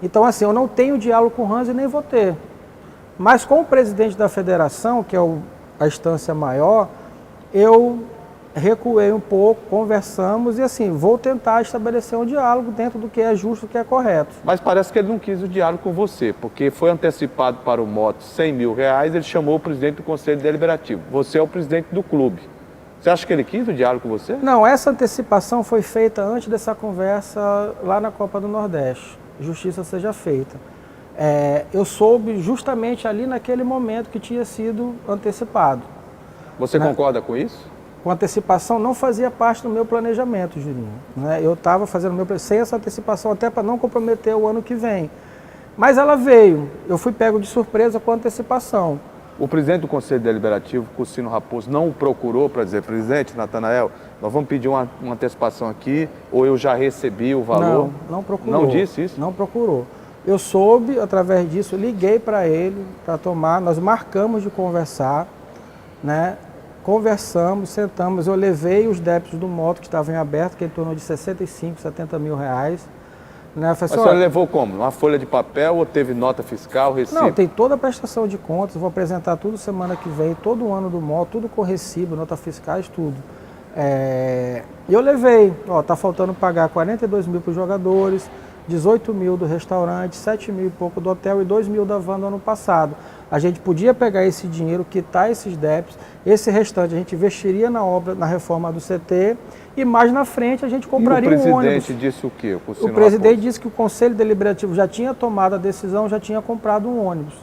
S8: Então, assim, eu não tenho diálogo com o Hans e nem vou ter. Mas com o presidente da federação, que é a instância maior, eu recuei um pouco, conversamos e, assim, vou tentar estabelecer um diálogo dentro do que é justo, do que é correto.
S1: Mas parece que ele não quis o diálogo com você, porque foi antecipado para o Moto R$100 mil, ele chamou o presidente do Conselho Deliberativo. Você é o presidente do clube. Você acha que ele quis o diálogo com você?
S8: Não, essa antecipação foi feita antes dessa conversa lá na Copa do Nordeste. Justiça seja feita. Eu soube justamente ali naquele momento que tinha sido antecipado.
S1: Você concorda com isso?
S8: Com antecipação não fazia parte do meu planejamento, Julinho. Né? Eu estava fazendo sem essa antecipação até para não comprometer o ano que vem. Mas ela veio, eu fui pego de surpresa com antecipação.
S1: O presidente do Conselho Deliberativo, Cursino Raposo, não o procurou para dizer, presidente Natanael, nós vamos pedir uma antecipação aqui, ou eu já recebi o valor?
S8: Não procurou.
S1: Não disse isso?
S8: Não procurou. Eu soube, através disso, liguei para ele, para tomar, nós marcamos de conversar, né? Conversamos, sentamos, eu levei os débitos do moto que estavam em aberto, que é em torno de 65, 70 mil reais. Né?
S1: Mas a senhora levou como? Uma folha de papel ou teve nota fiscal, recibo?
S8: Não, tem toda a prestação de contas, vou apresentar tudo semana que vem, todo o ano do moto, tudo com recibo, nota fiscais, tudo. Eu levei, tá faltando pagar 42 mil para os jogadores, 18 mil do restaurante, 7 mil e pouco do hotel e 2 mil da van do ano passado. A gente podia pegar esse dinheiro, quitar esses débitos, esse restante a gente investiria na obra, na reforma do CT e mais na frente a gente compraria um ônibus.
S1: O presidente disse o quê?
S8: O presidente disse que o Conselho Deliberativo já tinha tomado a decisão, já tinha comprado um ônibus.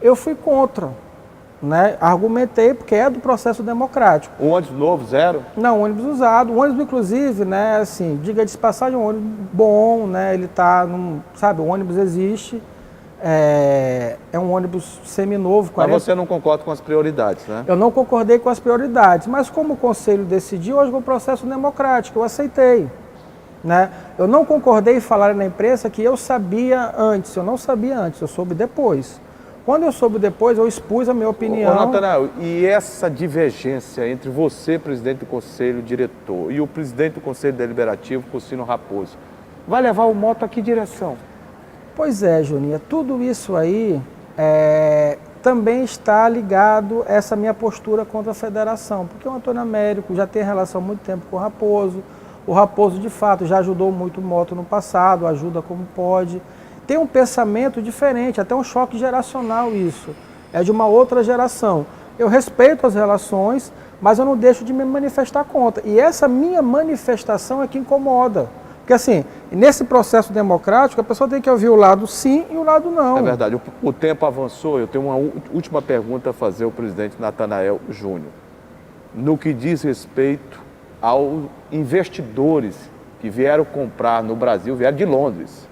S8: Eu fui contra, né? Argumentei porque é do processo democrático.
S1: Um ônibus novo, zero?
S8: Não, ônibus usado. O ônibus, inclusive, né, assim, diga de passagem, um ônibus bom, né? Ele tá, sabe, o ônibus existe. É um ônibus seminovo. 40...
S1: Mas você não concorda com as prioridades, né?
S8: Eu não concordei com as prioridades, mas como o Conselho decidiu, hoje é um processo democrático, eu aceitei. Né? Eu não concordei em falar na imprensa que eu sabia antes, eu não sabia antes, eu soube depois. Quando eu soube depois, eu expus a minha opinião.
S1: Ô, Natanael, e essa divergência entre você, presidente do Conselho Diretor, e o presidente do Conselho Deliberativo, Cursino Raposo, vai levar o moto a que direção?
S8: Pois é, Juninha, tudo isso aí também está ligado a essa minha postura contra a federação, porque o Antônio Américo já tem relação há muito tempo com o Raposo de fato já ajudou muito o moto no passado, ajuda como pode, tem um pensamento diferente, até um choque geracional isso, é de uma outra geração. Eu respeito as relações, mas eu não deixo de me manifestar contra, e essa minha manifestação é que incomoda. Porque assim, nesse processo democrático, a pessoa tem que ouvir o lado sim e o lado não.
S1: É verdade. O tempo avançou. Eu tenho uma última pergunta a fazer ao presidente Natanael Júnior. No que diz respeito aos investidores que vieram comprar no Brasil, vieram de Londres,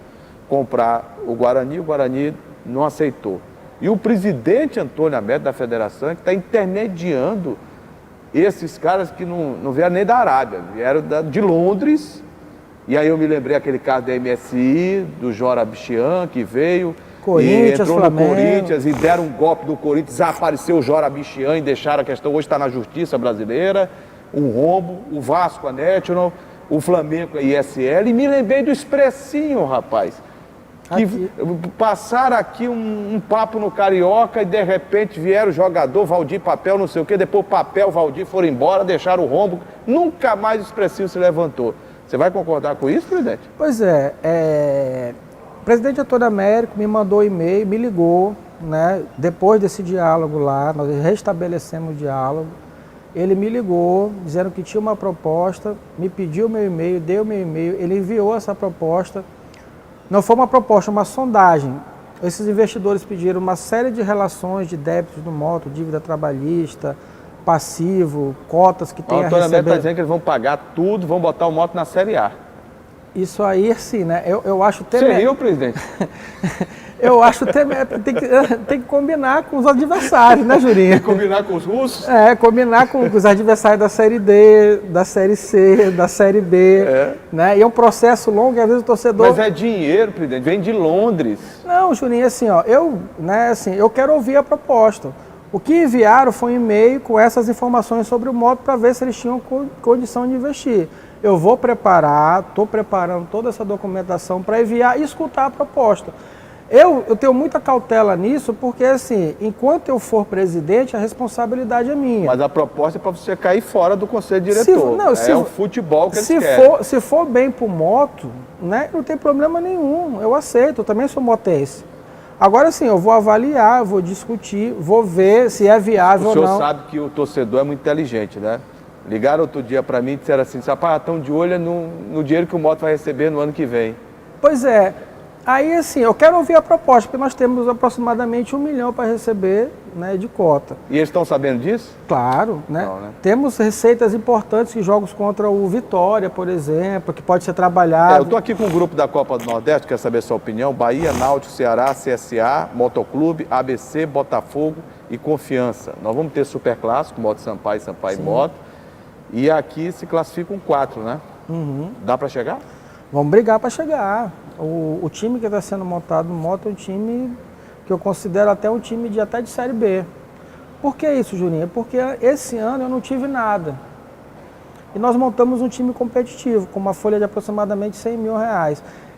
S1: comprar o Guarani não aceitou. E o presidente Antônio Américo da Federação é que está intermediando esses caras que não vieram nem da Arábia, vieram de Londres. E aí eu me lembrei aquele caso da MSI, do Jora Abichian, que veio e entrou no Corinthians e deram um golpe do Corinthians, desapareceu o Jora Abichian e deixaram a questão, hoje está na justiça brasileira, um rombo, o Vasco, a National, o Flamengo, a ISL, e me lembrei do Expressinho, rapaz. Que passaram aqui um papo no Carioca e de repente vieram o jogador, Valdir Papel, não sei o quê, depois o Papel, Valdir foram embora, deixaram o rombo, nunca mais o Expressinho se levantou. Você vai concordar com isso, presidente?
S8: Pois o presidente Antônio Américo me mandou e-mail, me ligou, né? Depois desse diálogo lá, nós restabelecemos o diálogo, ele me ligou dizendo que tinha uma proposta, me pediu meu e-mail, deu meu e-mail, ele enviou essa proposta, não foi uma proposta, uma sondagem. Esses investidores pediram uma série de relações de débitos do moto, dívida trabalhista, passivo, cotas que tem a receber. O Antônio Américo está dizendo
S1: que eles vão pagar tudo, vão botar o moto na Série A.
S8: Isso aí, sim, né? Eu acho
S1: Você riu, presidente?
S8: Eu acho tem que combinar com os adversários, né, Jurinha?
S1: Tem que combinar com os russos?
S8: Combinar com os adversários da Série D, da Série C, da Série B. Né? E é um processo longo e às vezes o torcedor...
S1: Mas é dinheiro, presidente, vem de Londres.
S8: Não, Jurinha, assim, eu quero ouvir a proposta. O que enviaram foi um e-mail com essas informações sobre o moto para ver se eles tinham condição de investir. Eu vou estou preparando toda essa documentação para enviar e escutar a proposta. Eu tenho muita cautela nisso porque, assim, enquanto eu for presidente, a responsabilidade é minha.
S1: Mas a proposta é para você cair fora do conselho diretor. É o futebol que eles querem.
S8: Se for bem para o moto, né, não tem problema nenhum, eu aceito, eu também sou motense. Agora sim, eu vou avaliar, vou discutir, vou ver se é viável ou não.
S1: O senhor sabe que o torcedor é muito inteligente, né? Ligaram outro dia para mim e disseram assim, rapaz, estão de olho no dinheiro que o moto vai receber no ano que vem.
S8: Pois é, Aí, assim, eu quero ouvir a proposta, porque nós temos aproximadamente 1 milhão para receber, né, de cota.
S1: E eles estão sabendo disso?
S8: Claro, né?
S1: Não, né?
S8: Temos receitas importantes, que jogos contra o Vitória, por exemplo, que pode ser trabalhado.
S1: Eu estou aqui com o grupo da Copa do Nordeste, quero saber a sua opinião. Bahia, Náutico, Ceará, CSA, Motoclube, ABC, Botafogo e Confiança. Nós vamos ter Superclássico, Moto Sampaio, Sampaio Moto. E aqui se classificam 4, né? Dá para chegar?
S8: Vamos brigar para chegar. O time que está sendo montado no Moto é um time que eu considero até um time até de Série B. Por que isso, Juninho? Porque esse ano eu não tive nada. E nós montamos um time competitivo, com uma folha de aproximadamente R$100 mil.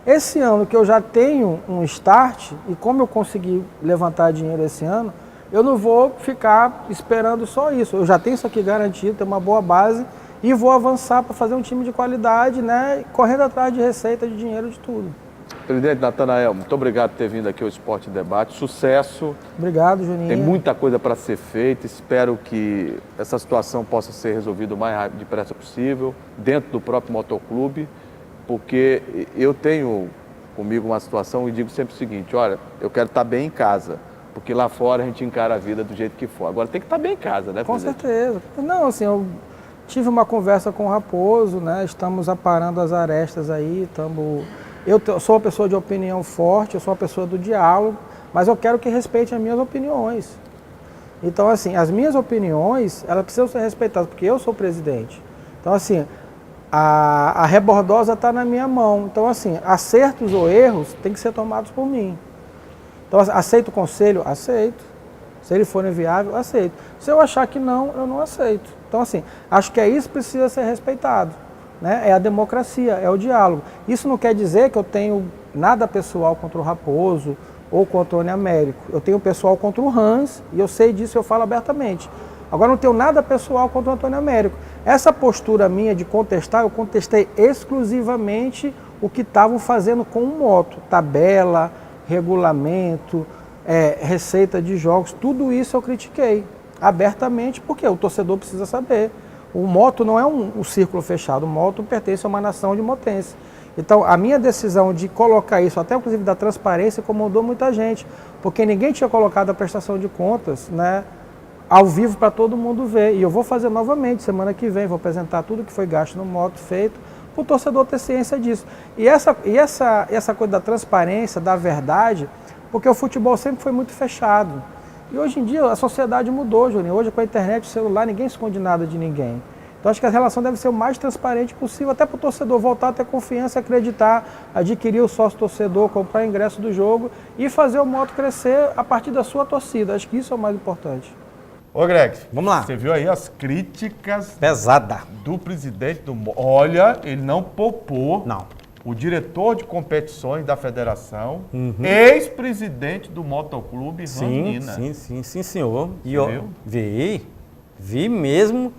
S8: Esse ano que eu já tenho um start, e como eu consegui levantar dinheiro esse ano, eu não vou ficar esperando só isso. Eu já tenho isso aqui garantido, tenho uma boa base, e vou avançar para fazer um time de qualidade, né? Correndo atrás de receita, de dinheiro, de tudo.
S1: Presidente Natanael, muito obrigado por ter vindo aqui ao Esporte Debate. Sucesso.
S8: Obrigado, Juninho.
S1: Tem muita coisa para ser feita. Espero que essa situação possa ser resolvida o mais rápido depressa possível, dentro do próprio motoclube, porque eu tenho comigo uma situação e digo sempre o seguinte: olha, eu quero estar bem em casa, porque lá fora a gente encara a vida do jeito que for. Agora tem que estar bem em casa, né, presidente?
S8: Com certeza. Não, assim, eu tive uma conversa com o Raposo, né? Estamos aparando as arestas aí, Eu sou uma pessoa de opinião forte, eu sou uma pessoa do diálogo, mas eu quero que respeite as minhas opiniões. Então, assim, as minhas opiniões, elas precisam ser respeitadas, porque eu sou o presidente. Então, assim, a rebordosa está na minha mão. Então, assim, acertos ou erros têm que ser tomados por mim. Então, aceito o conselho? Aceito. Se ele for inviável, aceito. Se eu achar que não, eu não aceito. Então, assim, acho que isso precisa ser respeitado. Né? É a democracia, é o diálogo. Isso não quer dizer que eu tenho nada pessoal contra o Raposo ou contra o Oni Américo. Eu tenho pessoal contra o Hans e eu sei disso, eu falo abertamente. Agora não tenho nada pessoal contra o Antônio Américo. Essa postura minha de contestar, eu contestei exclusivamente o que estavam fazendo com o moto. Tabela, regulamento, receita de jogos, tudo isso eu critiquei abertamente, porque o torcedor precisa saber. O moto não é um círculo fechado, o moto pertence a uma nação de motense. Então, a minha decisão de colocar isso, até inclusive da transparência, incomodou muita gente, porque ninguém tinha colocado a prestação de contas, né, ao vivo para todo mundo ver. E eu vou fazer novamente, semana que vem, vou apresentar tudo que foi gasto no moto feito, para o torcedor ter ciência disso. E essa coisa da transparência, da verdade, porque o futebol sempre foi muito fechado. E hoje em dia a sociedade mudou, Juninho. Hoje com a internet, o celular, ninguém esconde nada de ninguém. Então acho que a relação deve ser o mais transparente possível, até para o torcedor voltar a ter confiança, acreditar, adquirir o sócio-torcedor, comprar ingresso do jogo e fazer o moto crescer a partir da sua torcida. Acho que isso é o mais importante.
S1: Ô, Greg,
S7: Vamos lá.
S1: Você viu aí as críticas
S7: Pesada.
S1: do presidente do... Olha, ele não poupou.
S7: Não.
S1: O diretor de competições da federação, ex-presidente do motoclube, Ranina.
S7: Sim, senhor. E
S1: Você
S7: eu vi mesmo.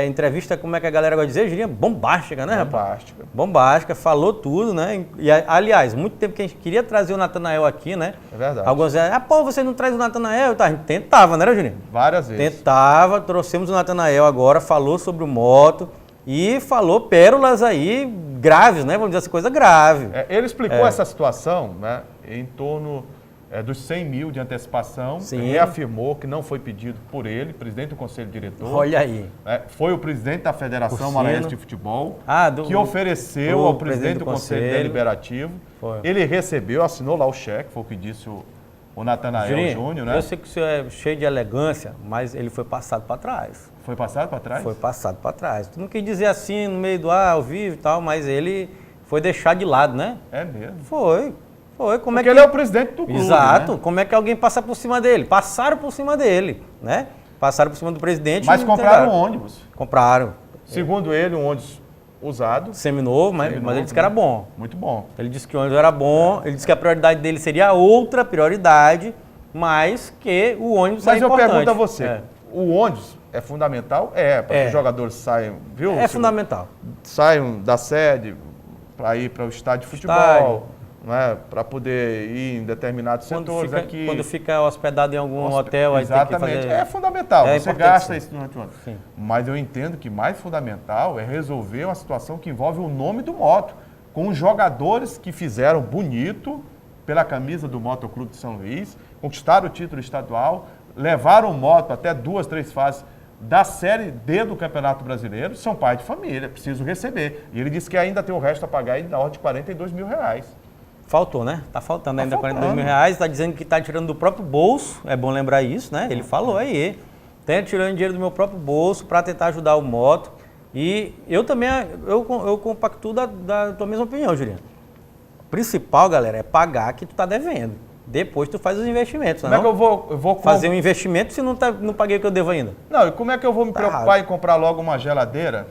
S7: Entrevista, como é que a galera vai dizer? Eu diria bombástica, né, rapaz?
S1: Bombástica.
S7: Bombástica, falou tudo, né? E, aliás, muito tempo que a gente queria trazer o Natanael aqui, né?
S1: É verdade.
S7: Alguns diziam, pô, você não traz o Natanael? Tá, a gente tentava, né, Juninho?
S1: Várias vezes.
S7: Tentava, trouxemos o Natanael agora, falou sobre o moto e falou pérolas aí graves, né? Vamos dizer assim, coisa grave.
S1: Ele explicou essa situação, né, em torno dos 100 mil de antecipação.
S7: Sim.
S1: Ele reafirmou que não foi pedido por ele, presidente do Conselho Diretor.
S7: Olha aí.
S1: Foi o presidente da Federação
S7: Cursino.
S1: Maranhense de Futebol
S7: Que
S1: ofereceu ao presidente do Conselho Deliberativo.
S7: Foi.
S1: Ele recebeu, assinou lá o cheque, foi o que disse o Natanael Júnior, né?
S7: Eu sei que o senhor é cheio de elegância, mas ele foi passado para trás.
S1: Foi passado para trás?
S7: Foi passado para trás. Tu não quis dizer assim no meio do ao vivo e tal, mas ele foi deixado de lado, né?
S1: É mesmo.
S7: Foi. Como
S1: Porque ele é o presidente do clube,
S7: Exato.
S1: né?
S7: Como é que alguém passa por cima dele? Passaram por cima dele, né? Passaram por cima do presidente.
S1: Mas
S7: e
S1: compraram um
S7: entregaram.
S1: ônibus.
S7: Compraram.
S1: Segundo ele, um ônibus usado.
S7: Seminovo, mas ele disse que era bom.
S1: Muito bom.
S7: Ele disse que o ônibus era bom, ele disse que a prioridade dele seria outra prioridade, mas que o ônibus
S1: Mas
S7: é
S1: eu
S7: importante.
S1: pergunto a você, o ônibus é fundamental? Para que os jogadores saiam, viu?
S7: É fundamental.
S1: Saiam da sede para ir para o estádio de futebol,
S7: Estádio.
S1: né? Para poder ir em determinados setores aqui.
S7: Quando fica hospedado em algum hotel, aí tem que
S1: Exatamente.
S7: fazer...
S1: É fundamental,
S7: É
S1: você
S7: importante,
S1: gasta
S7: sim.
S1: isso durante o ano.
S7: Sim.
S1: Mas eu entendo que mais fundamental é resolver uma situação que envolve o nome do moto. com os jogadores que fizeram bonito pela camisa do Motoclube de São Luís, conquistaram o título estadual, levaram o moto até 2, 3 fases da Série D do Campeonato Brasileiro, são pai de família, preciso receber. E ele disse que ainda tem o resto a pagar aí na ordem de R$42 mil.
S7: Faltou, né? Tá faltando ainda
S1: faltando.
S7: R$42 mil, tá dizendo que tá tirando do próprio bolso, é bom lembrar isso, né? Ele falou aí, tá tirando dinheiro do meu próprio bolso para tentar ajudar o moto. E eu também, eu compactuo da tua mesma opinião, Juliano. O principal, galera, é pagar que tu tá devendo. Depois tu faz os investimentos,
S1: Como é que eu vou
S7: fazer um investimento se não paguei o que eu devo ainda?
S1: Não, e como é que eu vou me preocupar
S7: errado.
S1: em comprar logo uma geladeira,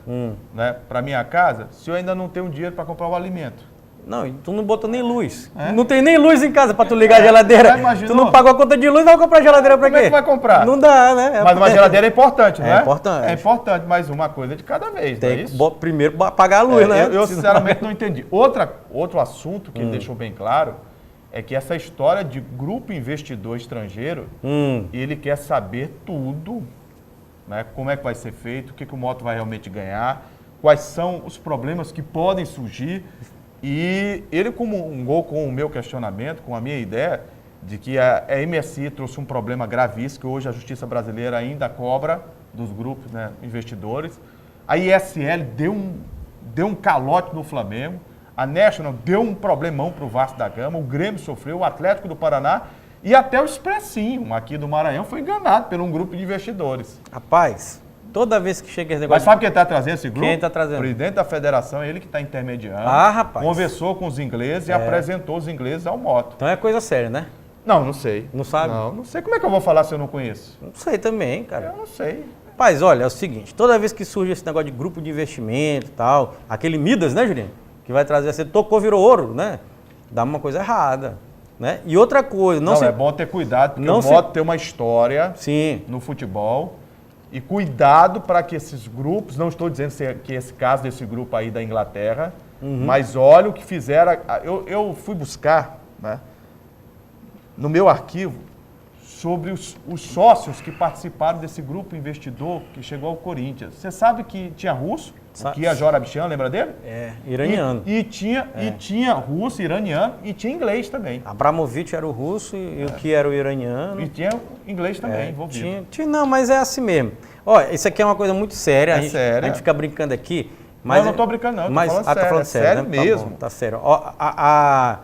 S1: né, para minha casa, se eu ainda não tenho dinheiro para comprar o alimento?
S7: Não, e tu não botou nem luz.
S1: É?
S7: Não tem nem luz em casa pra tu ligar a geladeira.
S1: Já imaginou?
S7: Tu não pagou a conta de luz, vai comprar geladeira pra
S1: Como
S7: quê?
S1: é que vai comprar?
S7: Não dá, né?
S1: Mas uma geladeira é importante, não é?
S7: É importante.
S1: É importante, mas uma coisa de cada vez, não é
S7: Tem que
S1: isso?
S7: primeiro pagar a luz, né?
S1: Eu
S7: Senão-
S1: sinceramente não entendi. Outro assunto que ele deixou bem claro é que essa história de grupo investidor estrangeiro, ele quer saber tudo, né? Como é que vai ser feito, o que o moto vai realmente ganhar, quais são os problemas que podem surgir. E ele comungou com o meu questionamento, com a minha ideia, de que a MSI trouxe um problema gravíssimo, que hoje a justiça brasileira ainda cobra dos grupos, né, investidores. A ISL deu um calote no Flamengo. A National deu um problemão para o Vasco da Gama. O Grêmio sofreu, o Atlético do Paraná e até o Expressinho, aqui do Maranhão, foi enganado por um grupo de investidores.
S7: Rapaz, toda vez que chega esse
S1: Mas
S7: negócio...
S1: sabe quem está trazendo esse grupo?
S7: Quem tá trazendo?
S1: O presidente da federação, é ele que está intermediando.
S7: Ah, rapaz.
S1: Conversou com os ingleses e apresentou os ingleses ao moto.
S7: Então é coisa séria, né?
S1: Não sei.
S7: Não sabe?
S1: Não sei. Como é que eu vou falar se eu não conheço?
S7: Não sei também, cara.
S1: Eu não sei.
S7: Rapaz, olha, é o seguinte, toda vez que surge esse negócio de grupo de investimento e tal, aquele Midas, né, Julinho? Que vai trazer, você tocou, virou ouro, né? Dá uma coisa errada, né? E outra coisa,
S1: Não, é bom ter cuidado, porque
S7: não
S1: o
S7: se-
S1: moto tem uma história
S7: Sim,
S1: no futebol. E cuidado para que esses grupos, não estou dizendo que esse caso desse grupo aí da Inglaterra, mas olha o que fizeram. Eu fui buscar, né, no meu arquivo sobre os sócios que participaram desse grupo investidor que chegou ao Corinthians. Você sabe que tinha russo, que ia Jorabichan, lembra dele?
S7: iraniano.
S1: E tinha russo, iraniano e tinha inglês também.
S7: Abramovich era o russo e o que era o iraniano.
S1: E tinha inglês também envolvido.
S7: Não, mas é assim mesmo. Olha, isso aqui é uma coisa muito séria.
S1: É
S7: a gente,
S1: séria.
S7: A gente fica brincando aqui. Mas
S1: eu não tô brincando, não. Eu tô falando
S7: tá
S1: sério,
S7: falando
S1: é sério
S7: né?
S1: mesmo.
S7: Tá bom, tá sério. Ó,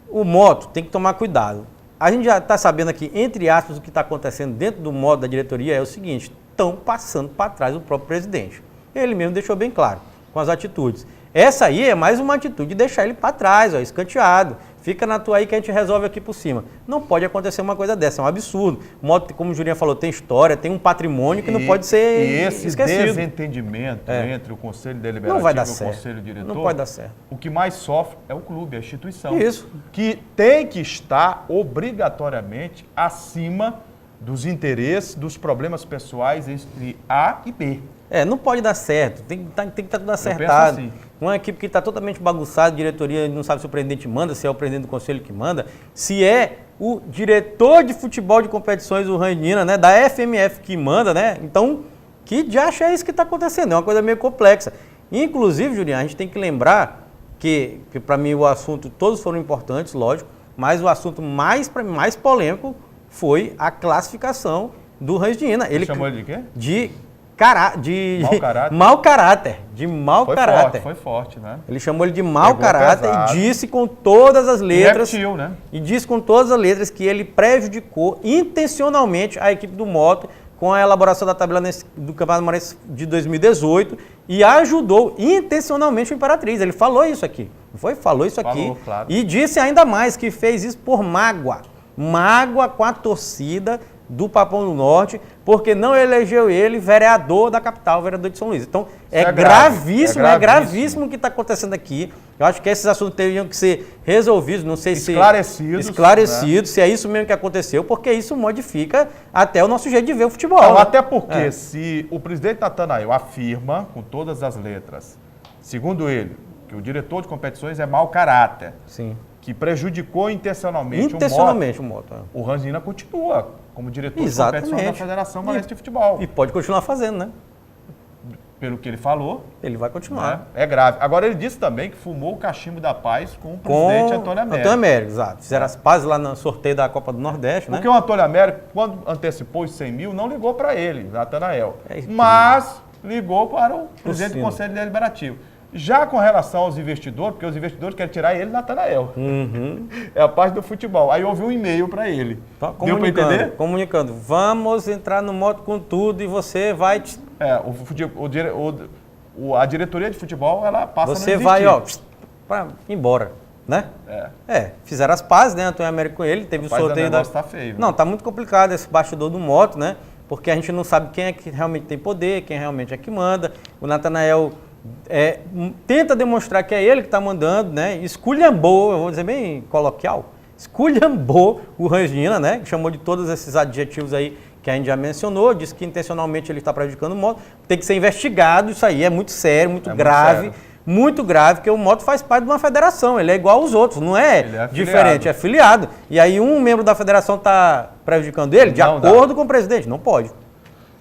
S7: o moto tem que tomar cuidado. A gente já está sabendo aqui, entre aspas, o que está acontecendo dentro do modo da diretoria é o seguinte: estão passando para trás o próprio presidente. Ele mesmo deixou bem claro com as atitudes. Essa aí é mais uma atitude de deixar ele para trás, ó, escanteado. Fica na tua aí que a gente resolve aqui por cima. Não pode acontecer uma coisa dessa, é um absurdo. O moto, como o Julinho falou, tem história, tem um patrimônio que não pode ser
S1: E esse
S7: esquecido.
S1: desentendimento entre o Conselho Deliberativo
S7: Não vai dar
S1: e o
S7: certo.
S1: Conselho Diretor,
S7: Não pode dar certo.
S1: o que mais sofre é o clube, a instituição.
S7: Isso.
S1: Que tem que estar obrigatoriamente acima dos interesses, dos problemas pessoais entre A e B.
S7: Não pode dar certo, tem que estar tudo
S1: penso
S7: acertado.
S1: assim.
S7: Uma equipe que está totalmente bagunçada, diretoria não sabe se o presidente manda, se é o presidente do conselho que manda, se é o diretor de futebol de competições, o Ranina, né, da FMF que manda, né? Então, que diacho é isso que está acontecendo? É uma coisa meio complexa. Inclusive, Juliano, a gente tem que lembrar que para mim o assunto, todos foram importantes, lógico, mas o assunto mais polêmico foi a classificação do Ranina.
S1: Ele chamou ele de quê?
S7: De
S1: Mau caráter.
S7: mau caráter. De mau caráter.
S1: Foi forte, né?
S7: Ele chamou ele de mau
S1: Pegou
S7: caráter
S1: pesado.
S7: e disse com todas as letras.
S1: Repetiu, né?
S7: E disse com todas as letras que ele prejudicou intencionalmente a equipe do Moto com a elaboração da tabela do Campeonato Maranhense de 2018 e ajudou intencionalmente o Imperatriz. Ele falou isso aqui. Não foi? Falou isso aqui.
S1: Falou, claro.
S7: E disse ainda mais que fez isso por mágoa. Mágoa com a torcida do Papão do Norte, porque não elegeu ele vereador da capital, vereador de São Luís. Então, é gravíssimo o que está acontecendo aqui. Eu acho que esses assuntos teriam que ser resolvidos, não sei se... Esclarecidos, se é isso mesmo que aconteceu, porque isso modifica até o nosso jeito de ver o futebol.
S1: Não,
S7: né?
S1: até porque se o presidente Natanael afirma, com todas as letras, segundo ele, que o diretor de competições é mau caráter,
S7: Sim.
S1: que prejudicou intencionalmente
S7: o Moto.
S1: o Ranzina continua como diretor
S7: Exatamente.
S1: de competições da Federação Maranhense de Futebol.
S7: E pode continuar fazendo, né?
S1: pelo que ele falou,
S7: Ele vai continuar.
S1: é grave. Agora, ele disse também que fumou o cachimbo da paz com o presidente Antônio Américo.
S7: Antônio Américo, exato. Fizeram as pazes lá no sorteio da Copa do Nordeste, né?
S1: Porque o Antônio Américo, quando antecipou os 100 mil, não ligou para ele, Natanael.
S7: É isso.
S1: Mas ligou para o presidente do
S7: Cima.
S1: Conselho Deliberativo. Já com relação aos investidores, porque os investidores querem tirar ele, Natanael. É a parte do futebol. Aí houve um e-mail para ele.
S7: Tá
S1: Deu para entender?
S7: comunicando. Vamos entrar no modo com tudo e você vai...
S1: A diretoria de futebol, ela passa a não
S7: Você
S1: existir.
S7: vai, ó, pra embora, né? Fizeram as pazes, né? Antônio Américo com ele, teve
S1: Rapaz,
S7: o sorteio
S1: o negócio tá feio,
S7: Não, tá muito complicado esse bastidor do moto, né? Porque a gente não sabe quem é que realmente tem poder, quem realmente é que manda. O Natanael tenta demonstrar que é ele que está mandando, né? Esculhambou, eu vou dizer bem coloquial, esculhambou o Rangina, né? Chamou de todos esses adjetivos aí que a gente já mencionou, disse que intencionalmente ele está prejudicando o moto. Tem que ser investigado, isso aí é muito sério, muito grave. Muito grave, porque o moto faz parte de uma federação, ele é igual aos outros, não é, diferente, é afiliado. E aí um membro da federação está prejudicando ele, de acordo com o presidente, não pode.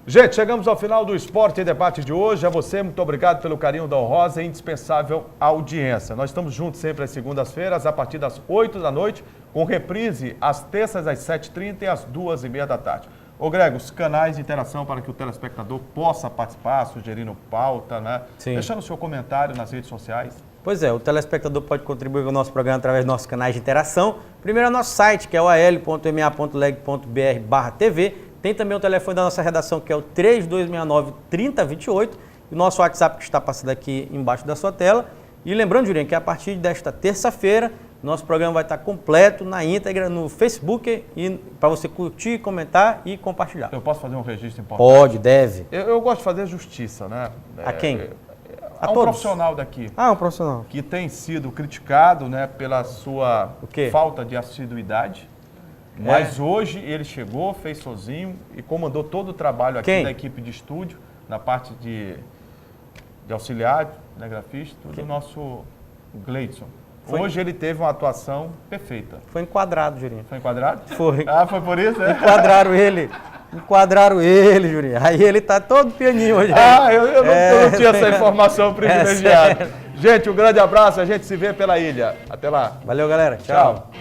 S1: Gente, chegamos ao final do Esporte e Debate de hoje. A você, muito obrigado pelo carinho da honrosa e indispensável audiência. Nós estamos juntos sempre às segundas-feiras, a partir das 8 da noite, com reprise às terças às 7h30 e às 2h30 da tarde. Ô Grego, os canais de interação para que o telespectador possa participar, sugerindo pauta, né?
S7: Sim.
S1: Deixando o seu comentário nas redes sociais.
S7: Pois é, o telespectador pode contribuir com o nosso programa através dos nossos canais de interação. Primeiro é o nosso site, que é o al.ma.leg.br/TV. Tem também o telefone da nossa redação, que é o 3269-3028. E o nosso WhatsApp, que está passando aqui embaixo da sua tela. E lembrando, Julinho, que a partir desta terça-feira, nosso programa vai estar completo, na íntegra, no Facebook, e para você curtir, comentar e compartilhar.
S1: Eu posso fazer um registro importante?
S7: Pode, deve.
S1: Eu gosto de fazer justiça, né?
S7: A quem?
S1: A um profissional daqui.
S7: Um profissional.
S1: Que tem sido criticado, né, pela sua falta de assiduidade. Mas hoje ele chegou, fez sozinho e comandou todo o trabalho aqui da equipe de estúdio, na parte de auxiliar, né, grafista, tudo o nosso Gleidson. Hoje ele teve uma atuação perfeita.
S7: Foi enquadrado, Jurinho.
S1: Foi enquadrado?
S7: Foi.
S1: Ah, foi por isso, né?
S7: Enquadraram ele, Jurinho. Aí ele tá todo pianinho hoje.
S1: Eu não tinha essa informação privilegiada. Gente, um grande abraço, a gente se vê pela ilha. Até lá.
S7: Valeu, galera. Tchau.